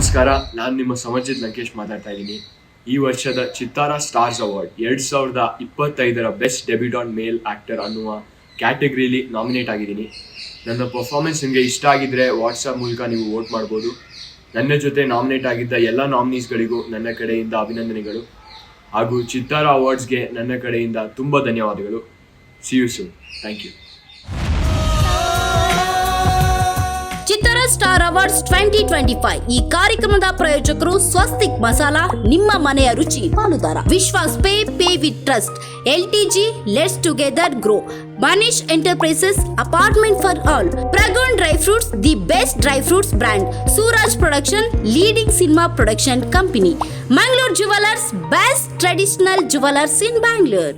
ನಮಸ್ಕಾರ, ನಾನು ನಿಮ್ಮ ಸಮರ್ಜಿತ್ ಲಂಕೇಶ್ ಮಾತಾಡ್ತಾ ಇದ್ದೀನಿ. ಈ ವರ್ಷದ ಚಿತ್ತಾರ ಸ್ಟಾರ್ಸ್ ಅವಾರ್ಡ್ 2025ರ ಬೆಸ್ಟ್ ಡೆಬ್ಯೂಟಾಂಟ್ ಮೇಲ್ ಆಕ್ಟರ್ ಅನ್ನುವ ಕ್ಯಾಟಗರಿಲಿ ನಾಮಿನೇಟ್ ಆಗಿದ್ದೀನಿ. ನನ್ನ ಪರ್ಫಾರ್ಮೆನ್ಸ್ ನಿಮಗೆ ಇಷ್ಟ ಆಗಿದ್ರೆ ವಾಟ್ಸಪ್ ಮೂಲಕ ನೀವು ವೋಟ್ ಮಾಡ್ಬೋದು. ನನ್ನ ಜೊತೆ ನಾಮಿನೇಟ್ ಆಗಿದ್ದ ಎಲ್ಲ ನಾಮಿನೀಸ್ಗಳಿಗೂ ನನ್ನ ಕಡೆಯಿಂದ ಅಭಿನಂದನೆಗಳು ಹಾಗೂ ಚಿತ್ತಾರ ಅವಾರ್ಡ್ಸ್ಗೆ ನನ್ನ ಕಡೆಯಿಂದ ತುಂಬ ಧನ್ಯವಾದಗಳು. See you soon. Thank you. Chittara star awards 2025 ಈ ಕಾರ್ಯಕ್ರಮದ ಪ್ರಾಯೋಜಕರು ಸ್ವಸ್ತಿಕ್ ಮಸಾಲಾ, ನಿಮ್ಮ ಮನೆಯ ರುಚಿ ಪಾಲುದಾರ, Vishwas pay with trust, LTG let's together grow, Manish enterprises, apartment for all, Pragon dry fruits, the best dry fruits brand, Suraj production, leading cinema production company, Mangaluru jewellers, best traditional jewellers in Bangalore.